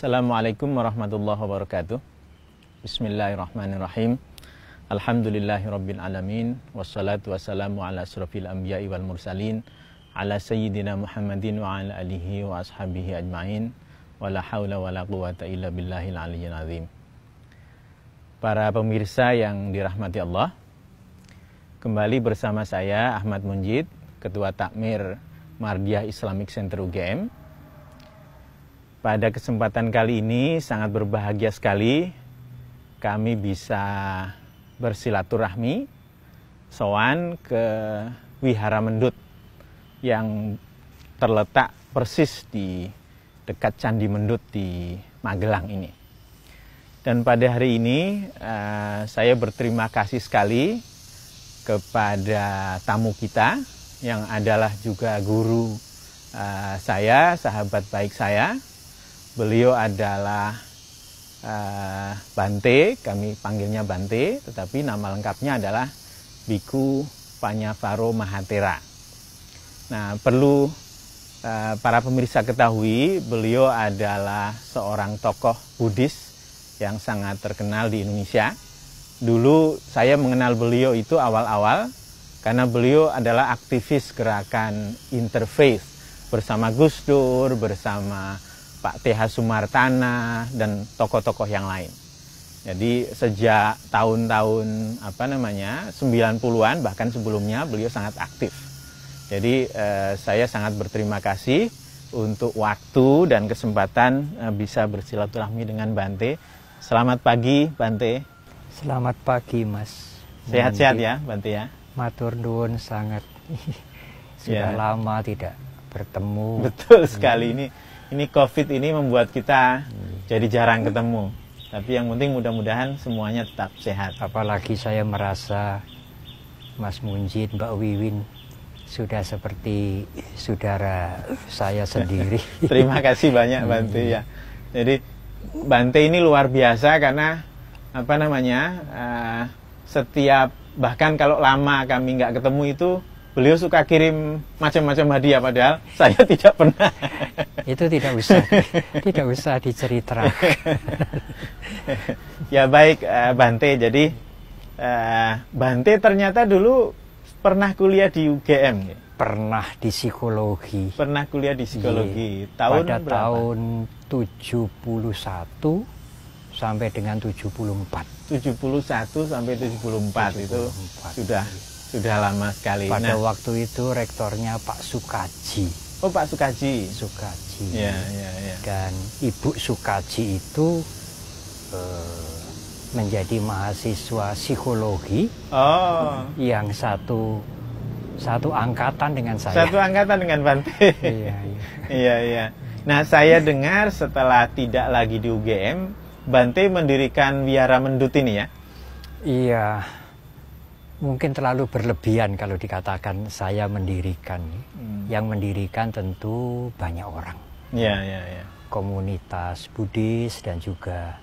Assalamualaikum warahmatullahi wabarakatuh. Bismillahirrahmanirrahim. Alhamdulillahirabbil alamin wassalatu wassalamu ala asrofil anbiya'i wal mursalin ala sayyidina Muhammadin wa ala alihi wa ashabihi ajmain wala haula wala quwata illa billahil aliyyil azim. Para pemirsa yang dirahmati Allah, kembali bersama saya Ahmad Munjid, Ketua Takmir Mardiyah Islamic Center UGM. Pada kesempatan kali ini sangat berbahagia sekali kami bisa bersilaturahmi sowan ke Wihara Mendut yang terletak persis di dekat Candi Mendut di Magelang ini. Dan pada hari ini saya berterima kasih sekali kepada tamu kita yang adalah juga guru saya, sahabat baik saya. Beliau adalah Bante, kami panggilnya Bante, tetapi nama lengkapnya adalah Biku Panyavaro Mahathera. Nah, perlu para pemirsa ketahui, beliau adalah seorang tokoh Buddhis yang sangat terkenal di Indonesia. Dulu saya mengenal beliau itu awal-awal karena beliau adalah aktivis gerakan interfaith bersama Gus Dur, bersama Pak TH Sumartana dan tokoh-tokoh yang lain. Jadi sejak tahun-tahun 90-an bahkan sebelumnya beliau sangat aktif. Jadi saya sangat berterima kasih untuk waktu dan kesempatan bisa bersilaturahmi dengan Bante. Selamat pagi Bante. Selamat pagi Mas. Sehat-sehat ya Bante ya. Matur nuwun sangat. Sudah lama tidak bertemu. Betul sekali. Ini COVID ini membuat kita jadi jarang ketemu. Tapi yang penting mudah-mudahan semuanya tetap sehat. Apalagi saya merasa Mas Munjid, Mbak Wiwin sudah seperti saudara saya sendiri. Terima kasih banyak Bante ya. Jadi Bante ini luar biasa karena setiap bahkan kalau lama kami nggak ketemu itu beliau suka kirim macam-macam hadiah, padahal saya tidak pernah. Itu tidak usah diceritakan. Ya baik Bante, jadi Bante ternyata dulu pernah kuliah di UGM. Pernah di psikologi. Pernah kuliah di psikologi. Iya. Tahun pada berapa? Tahun 71 sampai dengan 74. 71 sampai 74 itu sudah lama sekali. Pada waktu itu rektornya Pak Sukaji. Oh, Pak Sukaji. Sukaji. Ya. Dan Ibu Sukaji itu menjadi mahasiswa psikologi. Oh. Yang satu angkatan dengan saya. Satu angkatan dengan Bante. Iya. Nah, saya dengar setelah tidak lagi di UGM, Bante mendirikan Wihara Mendut ini ya? Iya. Mungkin terlalu berlebihan kalau dikatakan saya mendirikan. Yang mendirikan tentu banyak orang. Iya. Komunitas Buddhis dan juga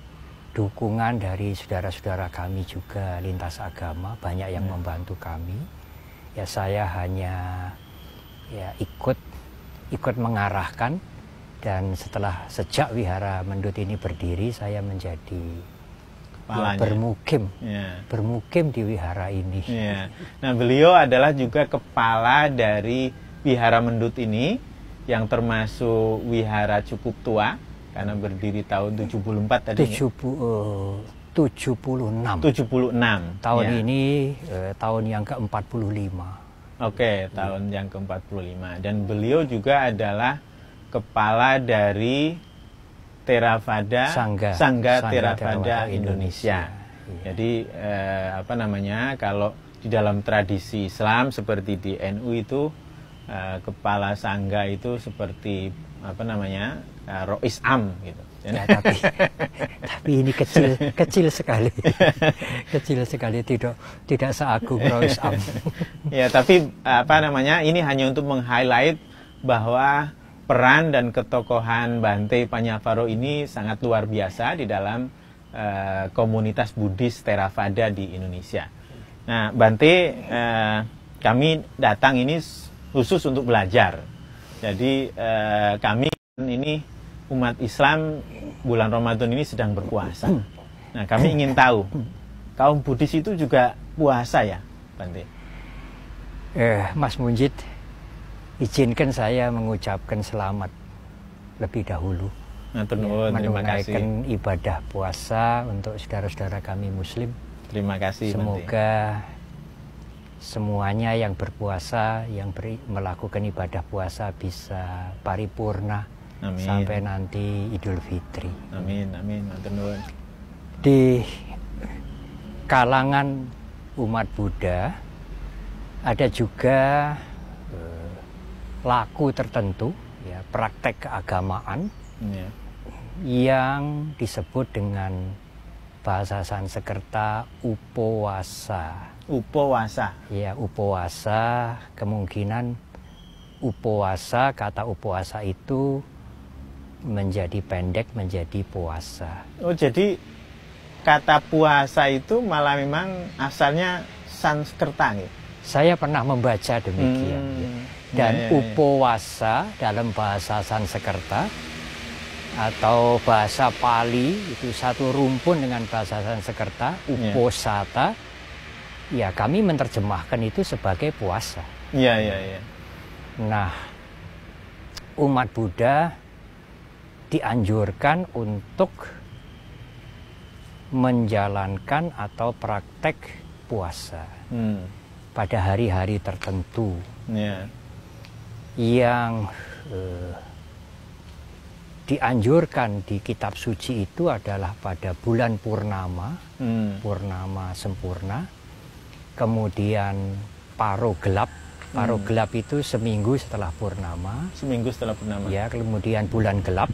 dukungan dari saudara-saudara kami juga lintas agama, banyak yang membantu kami. Ya saya hanya ikut mengarahkan, dan sejak Wihara Mendut ini berdiri saya menjadi bermukim di wihara ini. Ya. Nah, beliau adalah juga kepala dari Wihara Mendut ini yang termasuk wihara cukup tua karena berdiri tahun 74 tadi. 76. Tahun ini tahun yang ke-45. Oke, tahun yang ke-45. Dan beliau juga adalah kepala dari Sangga Theravada Indonesia. Iya. Jadi kalau di dalam tradisi Islam seperti di NU itu kepala sangga itu seperti Rois Am gitu. Ya, tapi ini kecil sekali. Kecil sekali, tidak seagung Rois Am. Ya, tapi ini hanya untuk meng-highlight bahwa peran dan ketokohan Bante Panyavaro ini sangat luar biasa di dalam komunitas Buddhis Theravada di Indonesia. Nah, Bante, kami datang ini khusus untuk belajar. Jadi kami ini umat Islam bulan Ramadan ini sedang berpuasa. Nah, kami ingin tahu, kaum Buddhis itu juga puasa ya, Bante? Mas Munjid, izinkan saya mengucapkan selamat lebih dahulu. Terima kasih. Menunaikan ibadah puasa untuk saudara-saudara kami Muslim. Terima kasih. Semoga semuanya yang berpuasa, yang melakukan ibadah puasa bisa paripurna. Amin. Sampai nanti Idul Fitri. Amin, amin. Di kalangan umat Buddha ada juga laku tertentu, ya, praktek keagamaan yang disebut dengan bahasa Sanskerta upawasa. Upawasa. Ya, upawasa, kemungkinan upawasa, kata upawasa itu menjadi pendek menjadi puasa. Oh, jadi kata puasa itu malah memang asalnya Sanskerta gitu. Saya pernah membaca demikian. Ya. Dan upawasa dalam bahasa Sanskerta atau bahasa Pali itu satu rumpun dengan bahasa Sanskerta, uposata. Ya, kami menerjemahkan itu sebagai puasa. Iya. Nah, umat Buddha dianjurkan untuk menjalankan atau praktek puasa pada hari-hari tertentu yang dianjurkan di kitab suci itu adalah pada bulan purnama, purnama sempurna, kemudian paro gelap. Paro gelap itu seminggu setelah purnama. Seminggu setelah purnama. Ya, kemudian bulan gelap.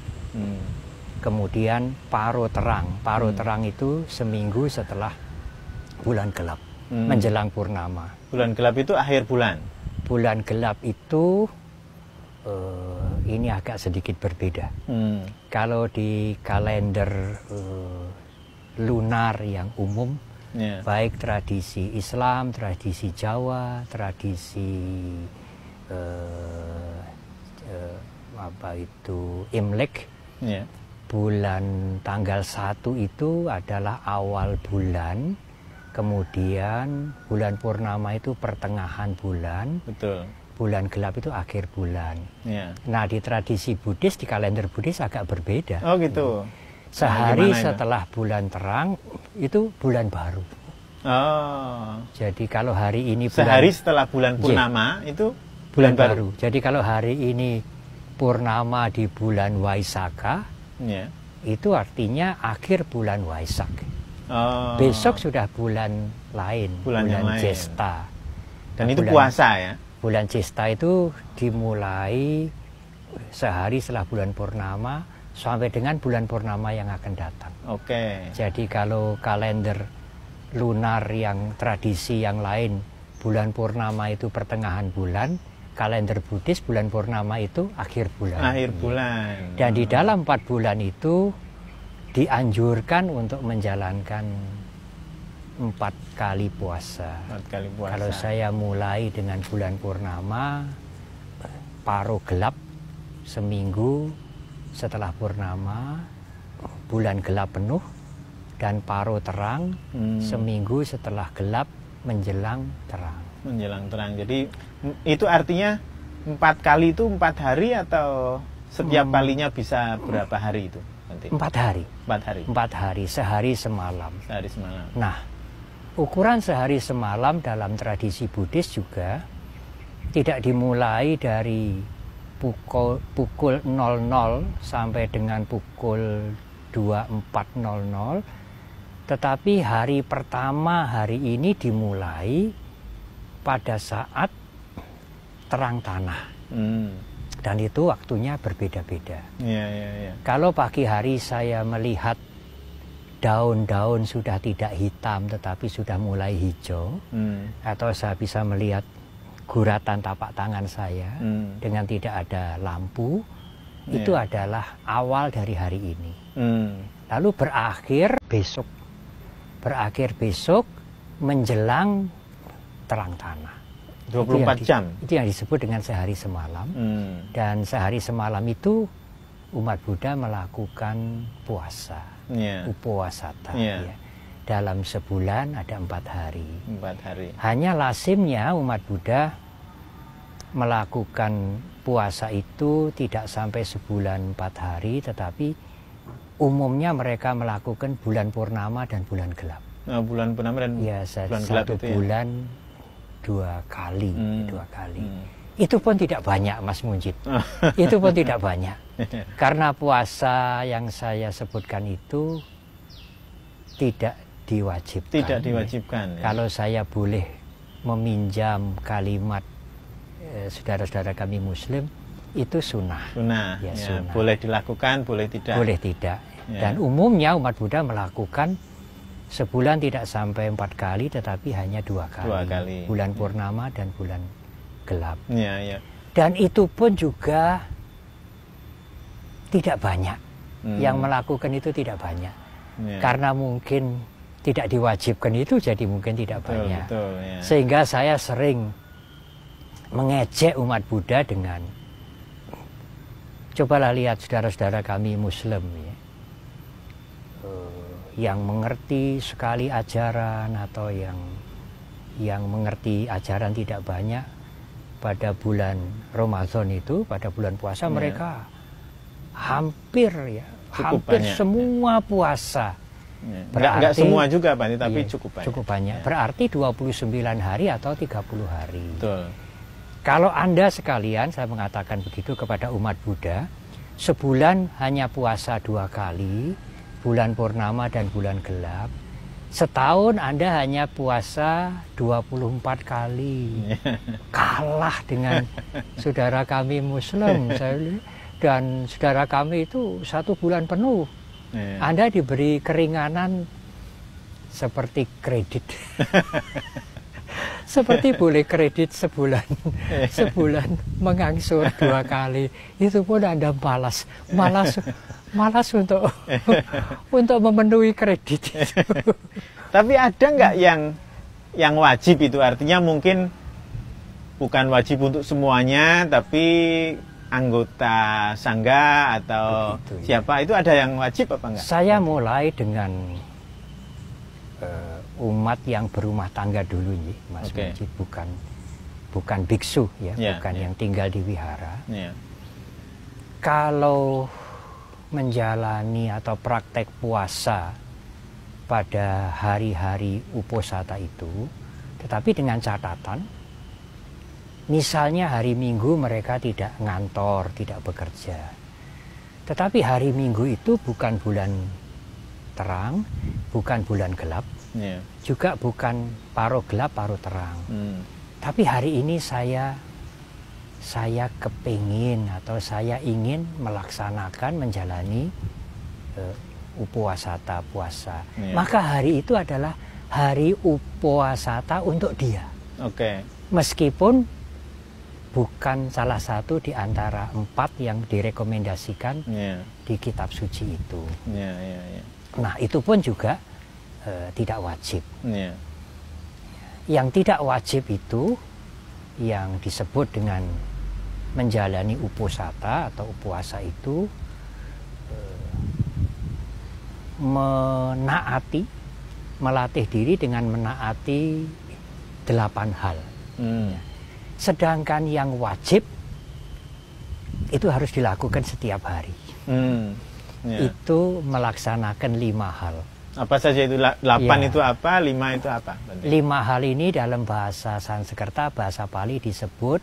Kemudian paro terang. Paro terang itu seminggu setelah bulan gelap, menjelang purnama. Bulan gelap itu akhir bulan. Bulan gelap itu ini agak sedikit berbeda. Kalau di kalender lunar yang umum, baik tradisi Islam, tradisi Jawa, tradisi Imlek, bulan tanggal 1 itu adalah awal bulan, kemudian bulan purnama itu pertengahan bulan. Betul. Bulan gelap itu akhir bulan. Nah, di tradisi Buddhis, di kalender Buddhis agak berbeda. Oh gitu. Sehari setelah bulan terang itu bulan baru. Oh. Jadi kalau hari ini sehari setelah bulan purnama itu bulan baru. Jadi kalau hari ini purnama di bulan Waisaka, itu artinya akhir bulan Waisak. Oh. Besok sudah bulan lain, bulan Jesta. Dan itu puasa ya? Bulan Jesta itu dimulai sehari setelah bulan purnama sampai dengan bulan purnama yang akan datang. Oke. Jadi kalau kalender lunar yang tradisi yang lain, bulan purnama itu pertengahan bulan, kalender Buddhis bulan purnama itu akhir bulan. Akhir bulan. Dan di dalam 4 bulan itu dianjurkan untuk menjalankan 4 kali puasa. 4 kali puasa. Kalau saya mulai dengan bulan purnama, paro gelap seminggu setelah purnama, bulan gelap penuh, dan paro terang seminggu setelah gelap menjelang terang. Menjelang terang. Jadi itu artinya 4 kali itu 4 hari atau setiap kalinya bisa berapa hari itu? Nanti? 4 hari. 4 hari. 4 hari, sehari semalam. Sehari semalam. Nah, ukuran sehari semalam dalam tradisi Buddhis juga tidak dimulai dari pukul 00 sampai dengan pukul 24.00, tetapi hari pertama hari ini dimulai pada saat terang tanah. Dan itu waktunya berbeda-beda. Kalau pagi hari saya melihat daun-daun sudah tidak hitam tetapi sudah mulai hijau, atau saya bisa melihat guratan tapak tangan saya dengan tidak ada lampu, itu adalah awal dari hari ini. Lalu berakhir besok menjelang terang tanah. 24 jam. Itu yang disebut dengan sehari semalam. Dan sehari semalam itu umat Buddha melakukan puasa, upawasata, ya. Dalam sebulan ada 4 hari. 4 hari. Hanya lazimnya umat Buddha melakukan puasa itu tidak sampai sebulan 4 hari, tetapi umumnya mereka melakukan bulan purnama dan bulan gelap. Bulan purnama dan bulan gelap satu itu bulan ya? 2 kali, 2 kali. Itu pun tidak banyak, Mas Munjid. Itu pun tidak banyak. Karena puasa yang saya sebutkan itu tidak diwajibkan. Tidak diwajibkan. Ya. Kalau saya boleh meminjam kalimat saudara-saudara kami Muslim, itu sunnah. Sunnah. Ya, Ya, sunnah. boleh dilakukan, boleh tidak. Boleh tidak. Ya. Dan umumnya umat Buddha melakukan sebulan tidak sampai 4 kali, tetapi hanya 2 kali. 2 kali. Bulan purnama dan bulan gelap. Ya, ya. Dan itu pun juga tidak banyak. Yang melakukan itu tidak banyak. Ya. Karena mungkin tidak diwajibkan itu, jadi mungkin tidak banyak. Betul, ya. Sehingga saya sering mengejek umat Buddha dengan, cobalah lihat saudara-saudara kami Muslim ya, yang mengerti sekali ajaran atau yang mengerti ajaran tidak banyak, pada bulan Ramadan itu, pada bulan puasa mereka hampir hampir banyak. Semua puasa. Berarti, enggak semua juga Pak, tapi cukup banyak. Cukup banyak. Berarti 29 hari atau 30 hari. Betul. Kalau Anda sekalian, saya mengatakan begitu kepada umat Buddha, sebulan hanya puasa 2 kali, bulan purnama dan bulan gelap. Setahun Anda hanya puasa 24 kali. Kalah dengan saudara kami Muslim. Dan saudara kami itu 1 bulan penuh. Anda diberi keringanan seperti kredit. Seperti boleh kredit sebulan. Sebulan mengangsur 2 kali. Itu pun Anda malas untuk memenuhi kredit itu. Tapi ada nggak yang wajib itu? Artinya mungkin bukan wajib untuk semuanya, tapi anggota sangga atau begitu, siapa itu ada yang wajib apa enggak? Saya mulai dengan umat yang berumah tangga dulu nih, Mas Munjid, bukan biksu ya, bukan yang tinggal di wihara. Kalau menjalani atau praktek puasa pada hari-hari uposata itu, tetapi dengan catatan, misalnya hari Minggu mereka tidak ngantor, tidak bekerja. Tetapi hari Minggu itu bukan bulan terang, bukan bulan gelap, juga bukan paruh gelap, paruh terang. Tapi hari ini saya kepingin atau saya ingin melaksanakan, menjalani upawasata, puasa. Maka hari itu adalah hari upawasata untuk dia. Meskipun bukan salah satu di antara 4 yang direkomendasikan di kitab suci itu. Nah, itu pun juga tidak wajib. Yang tidak wajib itu yang disebut dengan menjalani uposata atau upuasa itu melatih diri dengan menaati 8 hal. Sedangkan yang wajib itu harus dilakukan setiap hari. Itu melaksanakan 5 hal. Apa saja itu? 8 itu apa? 5 itu apa? 5 hal ini dalam bahasa Sanskerta, bahasa Pali disebut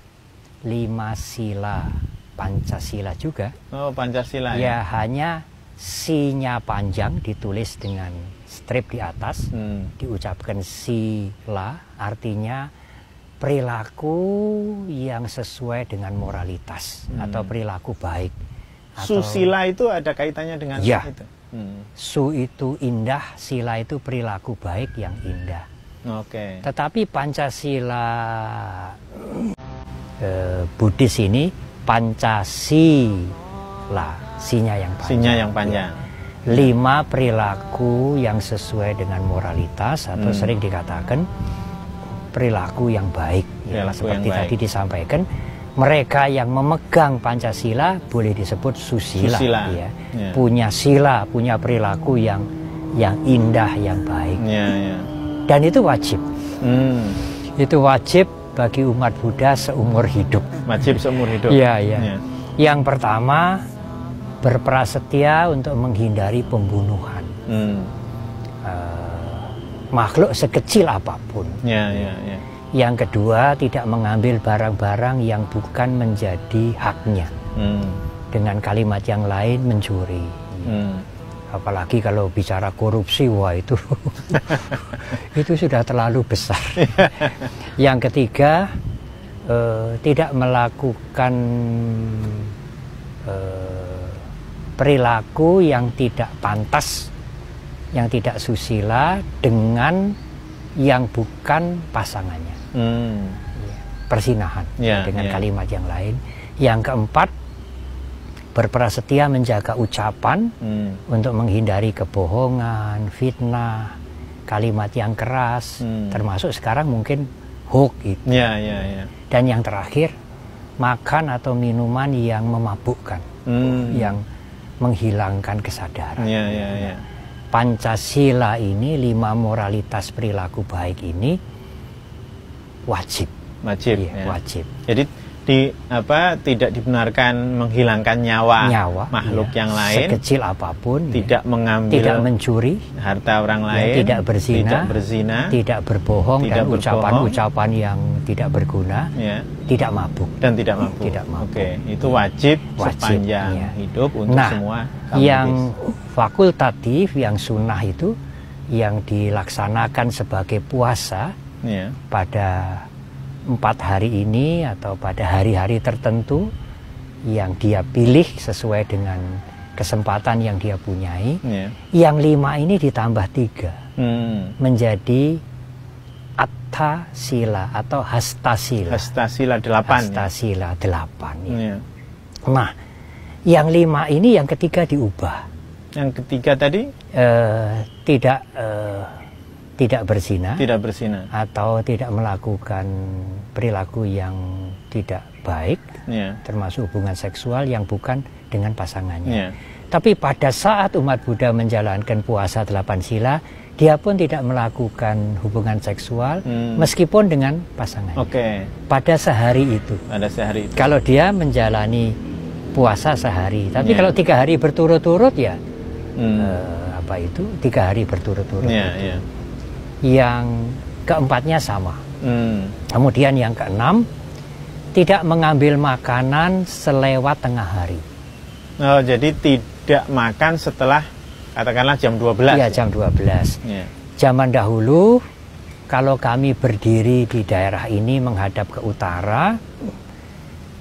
5 sila, Pancasila juga. Oh, Pancasila ya. Hanya sinya panjang ditulis dengan strip di atas, diucapkan sila, artinya perilaku yang sesuai dengan moralitas atau perilaku baik. Susila itu ada kaitannya dengan itu? Su itu indah, sila itu perilaku baik yang indah. Tetapi Pancasila Buddhis ini Pancasila, sinya yang panjang. Sinya yang panjang. 5 perilaku yang sesuai dengan moralitas atau sering dikatakan perilaku yang baik, seperti tadi disampaikan. mereka yang memegang Pancasila boleh disebut susila, ya. Punya sila, punya perilaku yang indah, yang baik. Dan itu wajib. Itu wajib bagi umat Buddha seumur hidup. Wajib seumur hidup. Iya. Yang pertama, berprasetya untuk menghindari pembunuhan. Makhluk sekecil apapun. Yang kedua, tidak mengambil barang-barang yang bukan menjadi haknya. Dengan kalimat yang lain, mencuri. Apalagi kalau bicara korupsi, wah itu itu sudah terlalu besar. Yang ketiga, tidak melakukan perilaku yang tidak pantas, yang tidak susila dengan yang bukan pasangannya. Persinahan dengan kalimat yang lain. Yang keempat, berprasetya menjaga ucapan untuk menghindari kebohongan, fitnah, kalimat yang keras, termasuk sekarang mungkin hoax itu. Dan yang terakhir, makan atau minuman yang memabukkan, yang menghilangkan kesadaran. Pancasila ini, 5 moralitas perilaku baik ini wajib. Wajib. Jadi tidak dibenarkan menghilangkan nyawa makhluk yang lain, sekecil apapun, tidak mengambil, tidak mencuri harta orang lain, tidak berzina, tidak berbohong, dan ucapan-ucapan yang tidak berguna, tidak mabuk. Dan tidak mabuk. Oke, itu wajib sepanjang hidup untuk semua kaum yang fakultatif, yang sunnah itu yang dilaksanakan sebagai puasa pada 4 hari ini atau pada hari-hari tertentu yang dia pilih sesuai dengan kesempatan yang dia punyai. Yang 5 ini ditambah 3 menjadi atta sila atau hastasila. Hastasila 8. Hastasila 8. Nah, yang 5 ini yang ketiga diubah. Yang ketiga tadi tidak berzina, atau tidak melakukan perilaku yang tidak baik, termasuk hubungan seksual yang bukan dengan pasangannya. Tapi pada saat umat Buddha menjalankan puasa 8 sila, dia pun tidak melakukan hubungan seksual meskipun dengan pasangannya. Pada sehari itu. Kalau dia menjalani puasa sehari, tapi kalau 3 hari berturut-turut ya 3 hari berturut-turut. Yang keempatnya sama. Kemudian yang keenam, tidak mengambil makanan selewat tengah hari. Jadi tidak makan setelah katakanlah jam 12. Iya, jam 12. Zaman dahulu kalau kami berdiri di daerah ini menghadap ke utara,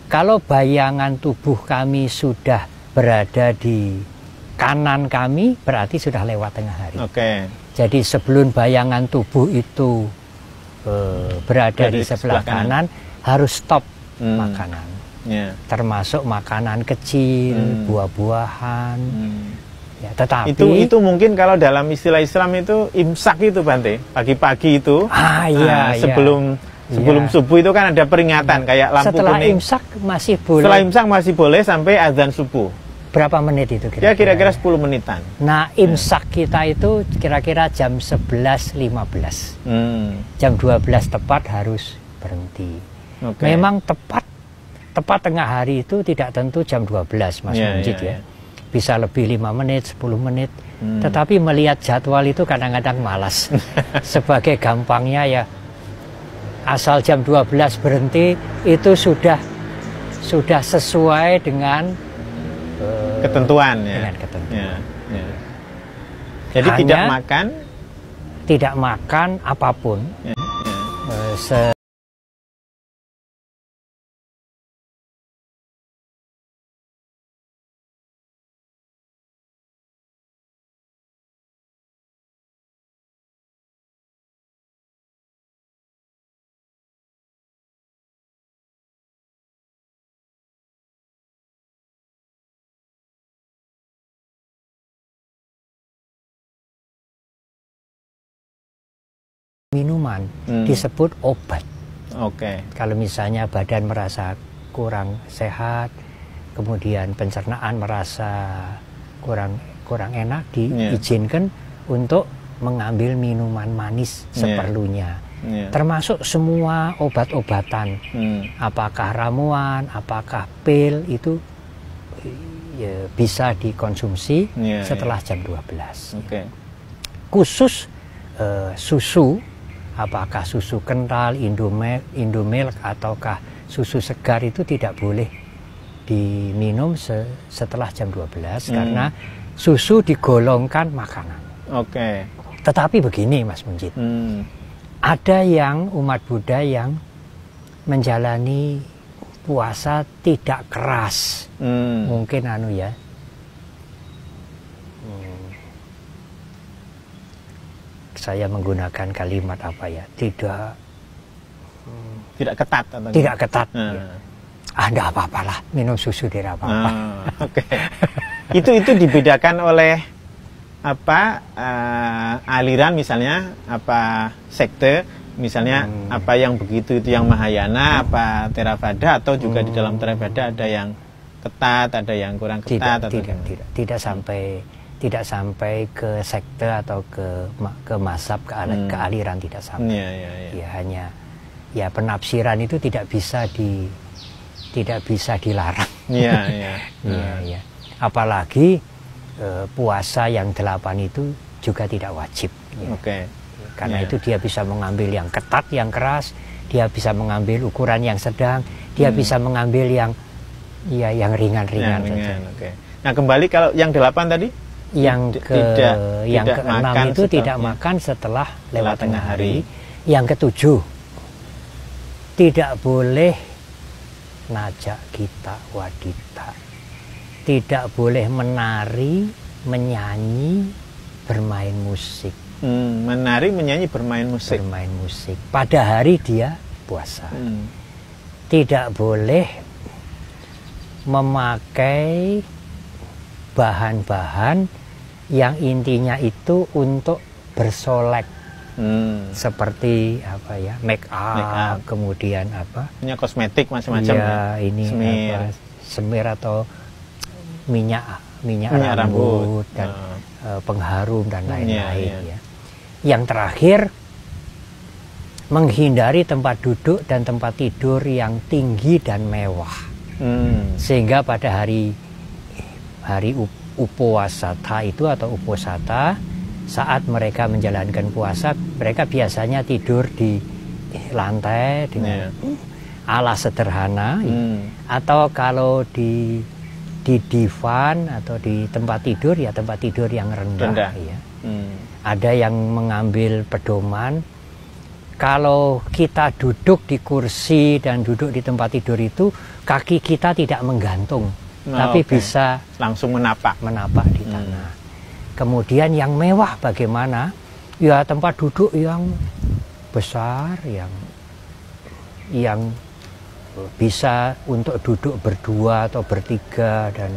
kalau bayangan tubuh kami sudah berada di kanan kami, berarti sudah lewat tengah hari. Jadi sebelum bayangan tubuh itu berada di sebelah kanan, harus stop makanan. Termasuk makanan kecil, buah-buahan. Tetapi itu mungkin kalau dalam istilah Islam itu imsak itu, Bante. Pagi-pagi itu sebelum subuh itu kan ada peringatan kayak lampu setelah kuning. Imsak masih boleh. Setelah imsak masih boleh sampai azan subuh. Berapa menit itu kira-kira? Ya kira-kira 10 menitan. Nah, imsak kita itu kira-kira jam 11.15. Jam 12 tepat harus berhenti. Memang tepat tengah hari itu tidak tentu jam 12, Mas Munjid ya. Bisa lebih 5 menit, 10 menit. Tetapi melihat jadwal itu kadang-kadang malas. Sebagai gampangnya ya, asal jam 12 berhenti itu sudah sesuai dengan ketentuan dengan ketentuan. Jadi hanya tidak makan apapun. Minuman disebut obat. Kalau misalnya badan merasa kurang sehat, kemudian pencernaan merasa kurang enak, diizinkan untuk mengambil minuman manis seperlunya. Termasuk semua obat-obatan, apakah ramuan, apakah pil, itu ya, bisa dikonsumsi setelah jam 12. Khusus susu, apakah susu kental, Indomilk ataukah susu segar, itu tidak boleh diminum setelah jam 12 karena susu digolongkan makanan. Tetapi begini Mas Munjid, ada yang umat Buddha yang menjalani puasa tidak keras, mungkin saya menggunakan kalimat apa ya, tidak ketat atau tidak ketat. Ada apa-apalah, minum susu tidak apa-apa. Itu dibedakan oleh apa aliran, misalnya apa sekte, misalnya apa yang begitu itu yang Mahayana, apa Theravada, atau juga di dalam Theravada ada yang ketat, ada yang kurang ketat? Tidak sampai ke sekte atau ke mazhab, ke aliran, tidak sampai. Ya hanya ya penafsiran itu tidak bisa dilarang. Apalagi puasa yang 8 itu juga tidak wajib. Karena itu dia bisa mengambil yang ketat, yang keras, dia bisa mengambil ukuran yang sedang, dia bisa mengambil yang ringan-ringan saja. Nah, kembali kalau yang 8 tadi, yang ke-6 itu tidak makan setelah lewat tengah hari. Yang ke-7, tidak boleh najak gita wadita, tidak boleh menari, menyanyi, bermain musik. Menari, menyanyi, bermain musik. Pada hari dia puasa. Tidak boleh memakai bahan-bahan yang intinya itu untuk bersolek, seperti apa ya, make up, kemudian apa? Punya kosmetik macam-macam. Ini semir atau minyak rambut dan pengharum dan lain-lain. Yang terakhir, menghindari tempat duduk dan tempat tidur yang tinggi dan mewah, sehingga pada hari upawasata itu atau uposata, saat mereka menjalankan puasa, mereka biasanya tidur di lantai dengan alas sederhana, atau kalau di divan atau di tempat tidur, ya tempat tidur yang rendah. Ya. Ada yang mengambil pedoman, kalau kita duduk di kursi dan duduk di tempat tidur itu, kaki kita tidak menggantung, tapi bisa langsung menapak di tanah. Kemudian yang mewah bagaimana? Ya tempat duduk yang besar, yang bisa untuk duduk berdua atau bertiga, dan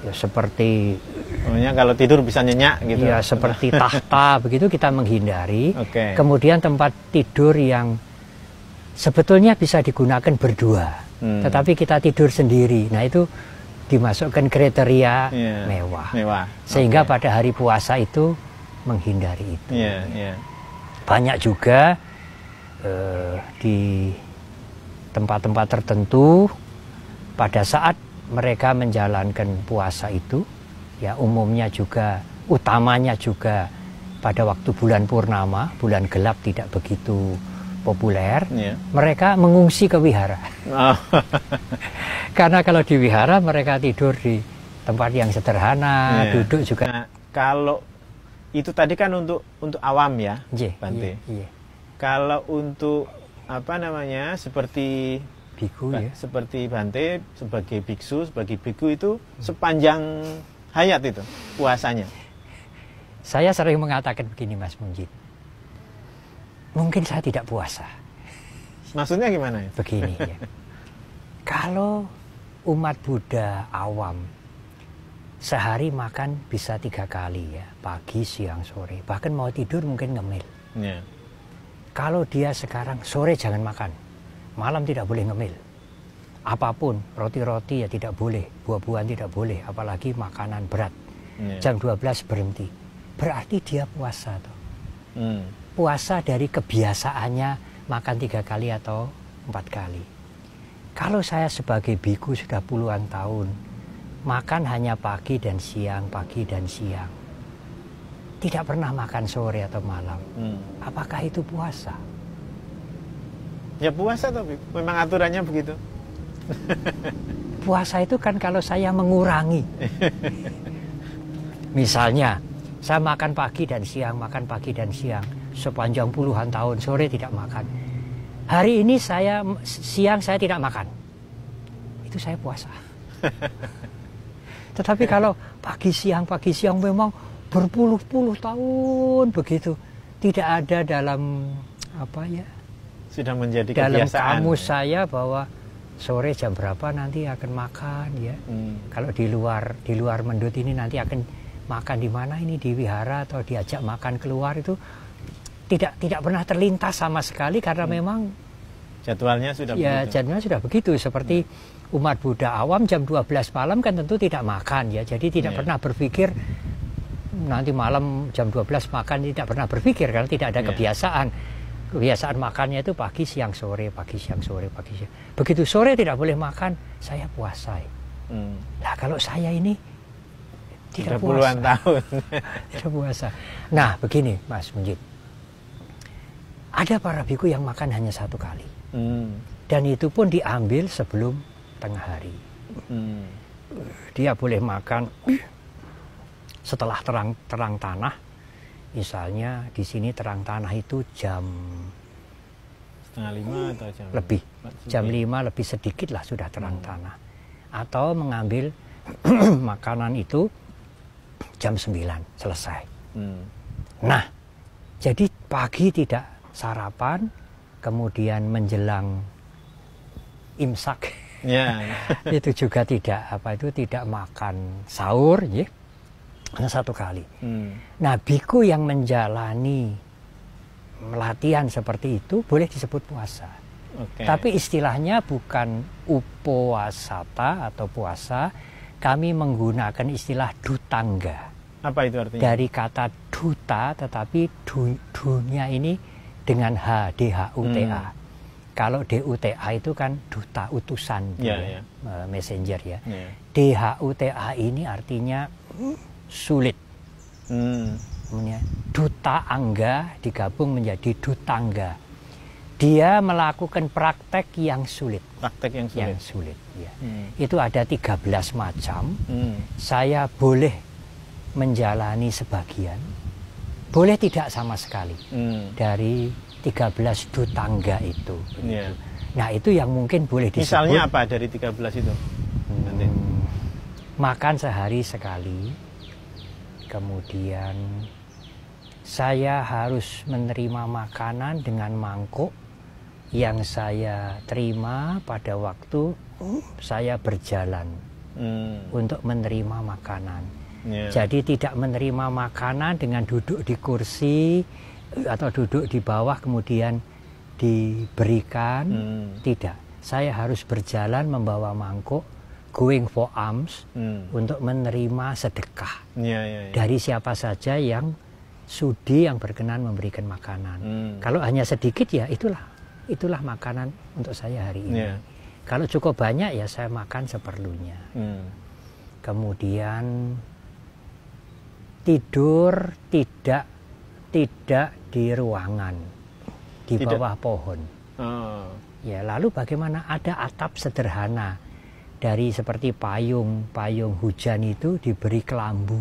ya seperti kalau tidur bisa nyenyak gitu. Ya seperti tahta begitu kita menghindari. Kemudian tempat tidur yang sebetulnya bisa digunakan berdua, tetapi kita tidur sendiri. Nah itu dimasukkan kriteria mewah. Sehingga pada hari puasa itu menghindari itu. Banyak juga di tempat-tempat tertentu pada saat mereka menjalankan puasa itu, ya umumnya juga, utamanya juga pada waktu bulan purnama, bulan gelap tidak begitu populer, mereka mengungsi ke wihara. Karena kalau di wihara mereka tidur di tempat yang sederhana, duduk juga. Nah, kalau itu tadi kan untuk awam ya, Bante. Kalau untuk apa namanya, seperti biku, seperti Bante sebagai biksu, sebagai biku itu sepanjang hayat itu puasanya. Saya sering mengatakan begini Mas Munjid, mungkin saya tidak puasa. Maksudnya gimana? Begini ya. Kalau umat Buddha awam sehari makan bisa 3 kali ya, pagi, siang, sore, bahkan mau tidur mungkin ngemil. Kalau dia sekarang sore jangan makan, malam tidak boleh ngemil, apapun, roti-roti ya tidak boleh, buah-buahan tidak boleh, apalagi makanan berat. Jam 12 berhenti. Berarti dia puasa toh. Puasa dari kebiasaannya makan 3 kali atau 4 kali. Kalau saya sebagai biku sudah puluhan tahun, makan hanya pagi dan siang, pagi dan siang. Tidak pernah makan sore atau malam. Apakah itu puasa? Ya puasa tapi memang aturannya begitu. Puasa itu kan kalau saya mengurangi. Misalnya, saya makan pagi dan siang, makan pagi dan siang. Sepanjang puluhan tahun, sore tidak makan. Hari ini siang saya tidak makan. Itu saya puasa. Tetapi kalau pagi siang memang berpuluh-puluh tahun begitu. Tidak ada dalam sudah menjadi dalam kebiasaan. kamus saya bahwa sore jam berapa nanti akan makan ya. Kalau di luar Mendut ini nanti akan makan di mana ini, di wihara atau diajak makan keluar, itu tidak pernah terlintas sama sekali karena memang jadwalnya sudah begitu. Jadwalnya sudah begitu. Seperti umat Buddha awam jam 12 malam kan tentu tidak makan ya. Jadi tidak pernah berpikir nanti malam jam 12 makan, tidak pernah berpikir karena tidak ada kebiasaan. Kebiasaan makannya itu pagi siang sore, pagi siang sore, pagi siang. Begitu sore tidak boleh makan, saya puasa. Nah kalau saya ini tidak puasa. Puluhan tahun. Tidak puasa. Nah begini Mas Munjid, ada para biku yang makan hanya 1 kali. Dan itu pun diambil sebelum tengah hari. Dia boleh makan setelah terang tanah. Misalnya di sini terang tanah itu jam 4:30 atau jam lebih. Jam 5 lebih sedikit lah sudah terang tanah. Atau mengambil makanan itu jam 9 selesai. Nah, jadi pagi tidak sarapan, kemudian menjelang imsak itu juga tidak makan sahur, ya. Hanya 1 kali. Nah, biku yang menjalani latihan seperti itu boleh disebut puasa. Tapi istilahnya bukan upawasata atau puasa, kami menggunakan istilah dutangga. Apa itu artinya? Dari kata duta, tetapi dunya ini dengan H, D-H-U-T-A. Kalau D-U-T-A itu kan duta, utusan, messenger ya. D-H-U-T-A ini artinya sulit. Duta angga digabung menjadi dutangga. Dia melakukan praktek yang sulit. Praktek yang sulit. Ya. Itu ada 13 macam. Saya boleh menjalani sebagian, boleh tidak sama sekali dari 13 dutangga itu. Nah itu yang mungkin boleh disebut. Misalnya apa dari 13 itu? Nanti. Makan sehari sekali, kemudian saya harus menerima makanan dengan mangkuk yang saya terima pada waktu saya berjalan untuk menerima makanan. Jadi tidak menerima makanan dengan duduk di kursi atau duduk di bawah kemudian diberikan. Tidak, saya harus berjalan membawa mangkuk, going for alms, untuk menerima sedekah dari siapa saja yang sudi, yang berkenan memberikan makanan. Kalau hanya sedikit ya itulah makanan untuk saya hari ini. Kalau cukup banyak ya saya makan seperlunya. Kemudian tidur tidak di ruangan, di bawah pohon. Ya, lalu bagaimana? Ada atap sederhana dari seperti payung hujan itu diberi kelambu.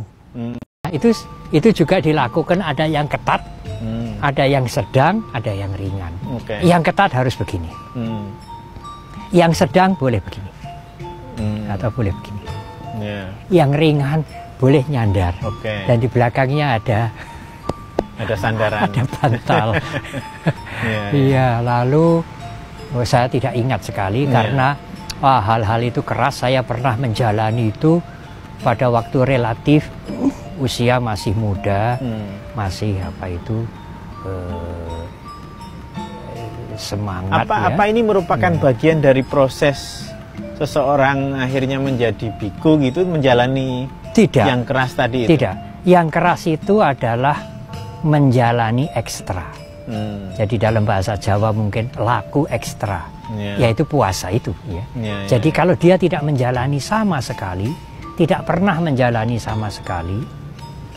Nah, itu juga dilakukan, ada yang ketat, ada yang sedang, ada yang ringan. Yang ketat harus begini. Yang sedang boleh begini. Atau boleh begini. Yang ringan boleh nyandar. Dan di belakangnya ada sandaran, ada bantal. Iya, lalu saya tidak ingat sekali karena hal-hal itu keras. Saya pernah menjalani itu pada waktu relatif usia masih muda, masih semangat. Apa ini merupakan bagian dari proses seseorang akhirnya menjadi biku gitu menjalani Tidak. yang keras tadi itu? Tidak. Yang keras itu adalah menjalani ekstra. Jadi dalam bahasa Jawa mungkin laku ekstra, yaitu puasa itu. Ya. Jadi kalau dia tidak menjalani sama sekali, tidak pernah menjalani sama sekali,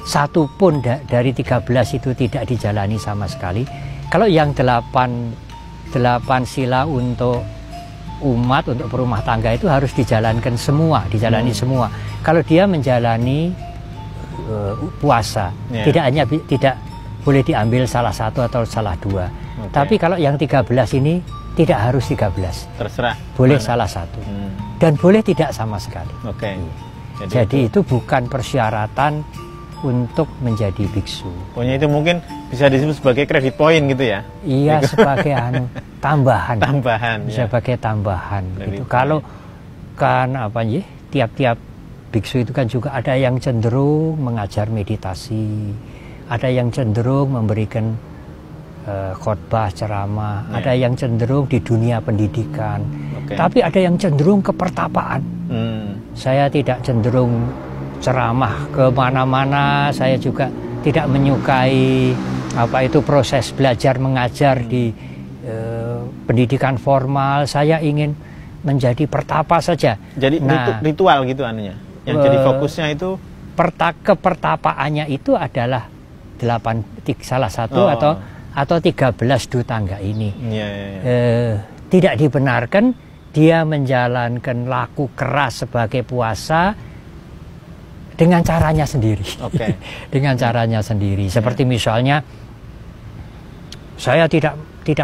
satu pun dari 13 itu tidak dijalani sama sekali. Kalau yang 8 sila untuk umat, untuk berumah tangga itu harus dijalankan semua, dijalani semua. Kalau dia menjalani puasa, tidak boleh diambil salah satu atau salah dua. Tapi kalau yang 13 ini tidak harus 13. Terserah. Boleh salah satu. Dan boleh tidak sama sekali. Jadi itu bukan persyaratan untuk menjadi biksu. Pokoknya itu mungkin bisa disebut sebagai credit point gitu ya? Iya, sebagai tambahan. Tambahan. Sebagai tambahan. Gitu. Kalau kan tiap-tiap biksu itu kan juga ada yang cenderung mengajar meditasi, ada yang cenderung memberikan khotbah, ceramah, ada yang cenderung di dunia pendidikan, tapi ada yang cenderung ke pertapaan. Saya tidak cenderung ceramah ke mana-mana, saya juga tidak menyukai proses belajar mengajar di pendidikan formal. Saya ingin menjadi pertapa saja. Jadi ritual gitu anunya. Yang jadi fokusnya itu kepertapaannya itu adalah salah satu atau 13 dutangga ini. Tidak dibenarkan dia menjalankan laku keras sebagai puasa dengan caranya sendiri. Dengan caranya sendiri. Seperti misalnya saya tidak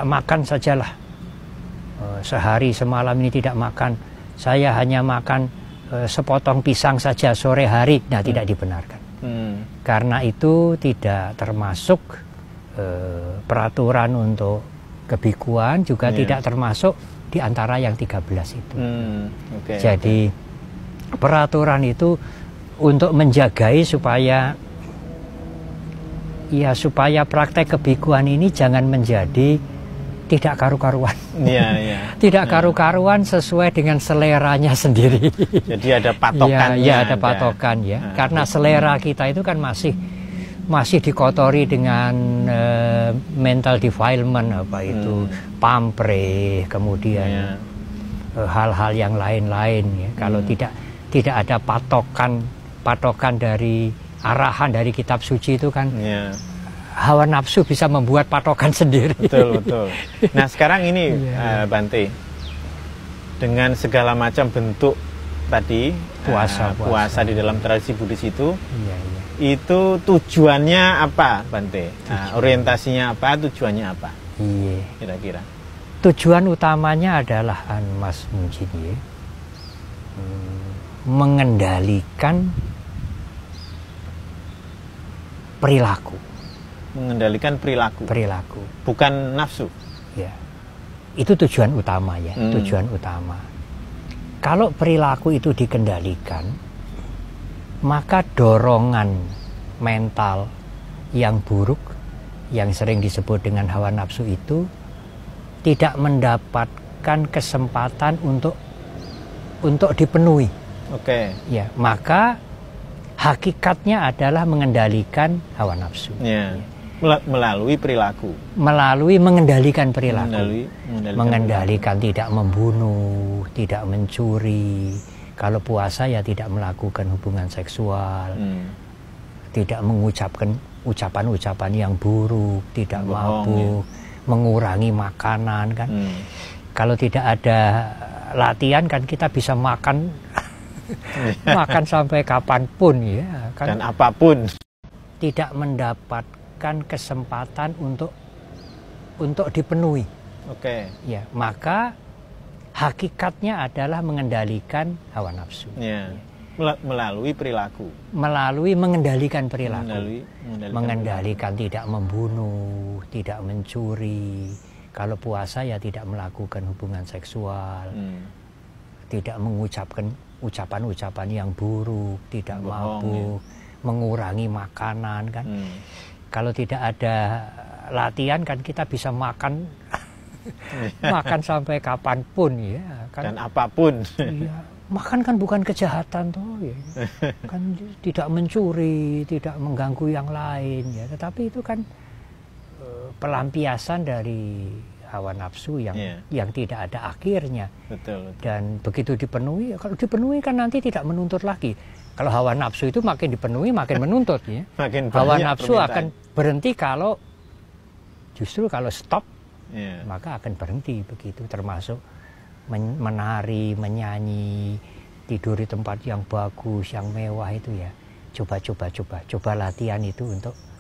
makan sajalah. Sehari semalam ini tidak makan. Saya hanya makan sepotong pisang saja sore hari. Nah, tidak dibenarkan. Karena itu tidak termasuk peraturan untuk kebikuan, juga tidak termasuk di antara yang 13 itu. Jadi peraturan itu untuk menjagai supaya praktek kebikuan ini jangan menjadi tidak karu-karuan. Tidak karu-karuan sesuai dengan seleranya sendiri. Jadi ada patokannya. Ada patokan ya. Karena selera kita itu kan masih dikotori dengan mental defilement, pamrih, kemudian hal-hal yang lain-lain ya. Kalau tidak ada patokan dari arahan dari kitab suci itu kan hawa nafsu bisa membuat patokan sendiri. Betul. Nah sekarang ini Bante, dengan segala macam bentuk tadi puasa di dalam tradisi Buddhis itu, itu tujuannya apa Bante? Orientasinya apa? Tujuannya apa? Kira-kira? Tujuan utamanya adalah Mas Munjin, mengendalikan perilaku. Mengendalikan perilaku. Bukan nafsu. Ya. Itu tujuan utama ya, tujuan utama. Kalau perilaku itu dikendalikan, maka dorongan mental yang buruk, yang sering disebut dengan hawa nafsu itu tidak mendapatkan kesempatan untuk dipenuhi. Ya, maka hakikatnya adalah mengendalikan hawa nafsu. Melalui perilaku. Melalui mengendalikan perilaku. Mengendalikan tidak membunuh, tidak mencuri. Kalau puasa ya tidak melakukan hubungan seksual. Tidak mengucapkan ucapan-ucapan yang buruk, tidak mabuk, mengurangi makanan kan. Kalau tidak ada latihan kan kita bisa makan makan sampai kapanpun ya kan. Dan apapun. Tidak mendapatkan kesempatan untuk dipenuhi. Ya, maka hakikatnya adalah mengendalikan hawa nafsu. Melalui perilaku. Melalui mengendalikan perilaku. Mengendalikan tidak membunuh, tidak mencuri. Kalau puasa ya tidak melakukan hubungan seksual. Tidak mengucapkan ucapan-ucapan yang buruk, tidak mabuk, mengurangi makanan kan. Kalau tidak ada latihan kan kita bisa makan Makan sampai kapanpun ya. Dan apapun. Iya, makan kan bukan kejahatan toh ya. Kan tidak mencuri, tidak mengganggu yang lain ya. Tetapi itu kan pelampiasan dari hawa nafsu yang tidak ada akhirnya. Betul. Dan begitu dipenuhi, kalau dipenuhi kan nanti tidak menuntut lagi. Kalau hawa nafsu itu makin dipenuhi makin menuntut ya. Makin hawa nafsu akan berhenti kalau justru kalau stop maka akan berhenti begitu, termasuk menari, menyanyi, tidur di tempat yang bagus, yang mewah itu ya. Coba latihan itu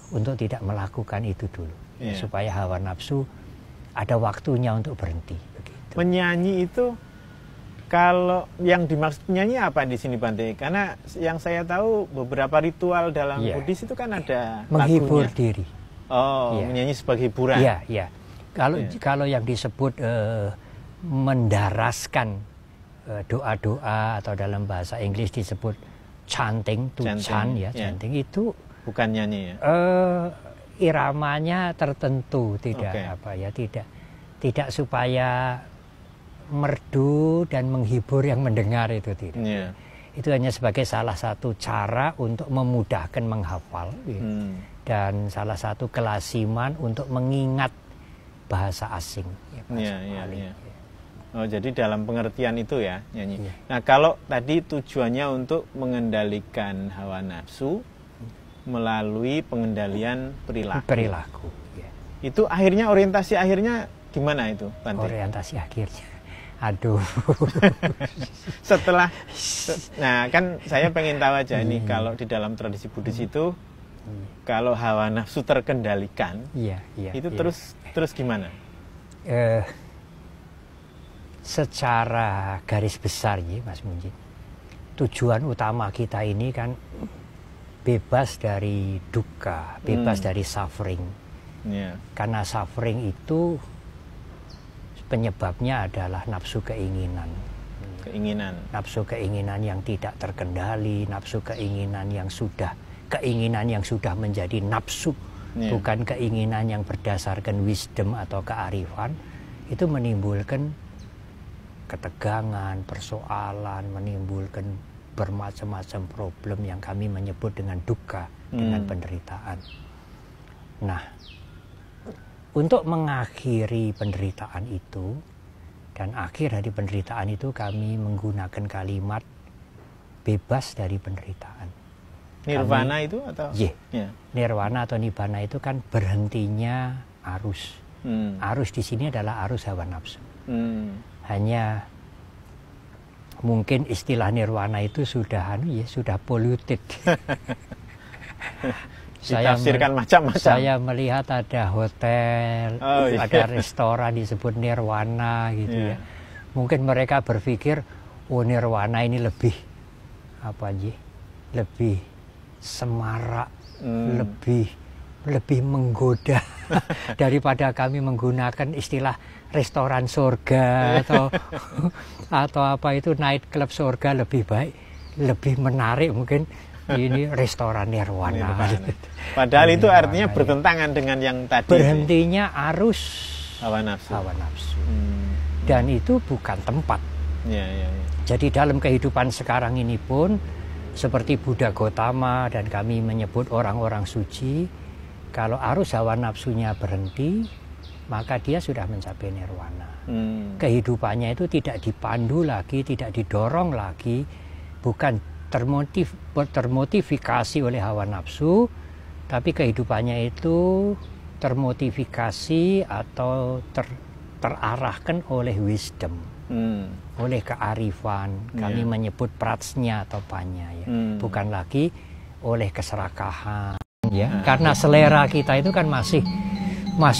untuk tidak melakukan itu dulu. Supaya hawa nafsu ada waktunya untuk berhenti begitu. Menyanyi itu, kalau yang dimaksud nyanyi apa di sini Bante? Karena yang saya tahu beberapa ritual dalam Buddhis itu kan ada menghibur lagunya. diri. Oh, menyanyi sebagai hiburan. Iya. Kalau yang disebut mendaraskan doa-doa atau dalam bahasa Inggris disebut chanting, chanting itu bukan nyanyi ya. Iramanya tertentu, tidak supaya merdu dan menghibur yang mendengar itu tidak. Itu hanya sebagai salah satu cara untuk memudahkan menghafal dan salah satu kelasiman untuk mengingat bahasa asing. Oh, jadi dalam pengertian itu ya nyanyi. Nah, kalau tadi tujuannya untuk mengendalikan hawa nafsu melalui pengendalian perilaku. Itu akhirnya orientasi akhirnya gimana itu, Bante? Orientasi akhirnya, aduh. Setelah, nah kan saya pengen tahu aja ini kalau di dalam tradisi Buddhis itu kalau hawa nafsu terkendalikan, itu terus gimana? Secara garis besar ya, Mas Munjin, tujuan utama kita ini kan bebas dari duka, bebas dari suffering. Karena suffering itu penyebabnya adalah nafsu keinginan. Nafsu keinginan yang tidak terkendali, nafsu keinginan yang sudah menjadi nafsu, bukan keinginan yang berdasarkan wisdom atau kearifan, itu menimbulkan ketegangan, persoalan, menimbulkan bermacam-macam problem yang kami menyebut dengan duka, dengan penderitaan. Nah, untuk mengakhiri penderitaan itu, dan akhir dari penderitaan itu kami menggunakan kalimat bebas dari penderitaan. Nirwana itu atau? Nirwana atau nibbana itu kan berhentinya arus. Arus di sini adalah arus hawa nafsu. Hanya mungkin istilah nirwana itu sudah polluted. Ditafsirkan macam-macam. Saya melihat ada hotel, ada restoran disebut nirwana gitu ya. Mungkin mereka berpikir, oh nirwana ini lebih lebih semarak, lebih menggoda daripada kami menggunakan istilah restoran surga atau apa itu night club surga, lebih baik, lebih menarik mungkin ini restoran nirwana. Padahal itu artinya bertentangan dengan yang tadi. Berhentinya arus hawa nafsu. Dan itu bukan tempat. Jadi dalam kehidupan sekarang ini pun seperti Buddha Gautama dan kami menyebut orang-orang suci, kalau arus hawa nafsunya berhenti, maka dia sudah mencapai nirwana. Kehidupannya itu tidak dipandu lagi, tidak didorong lagi, bukan termotivasi oleh hawa nafsu, tapi kehidupannya itu termotivasi atau terarahkan oleh wisdom, oleh kearifan. Kami menyebut pratsnya atau panya, ya. Bukan lagi oleh keserakahan, ya. Karena selera kita itu kan masih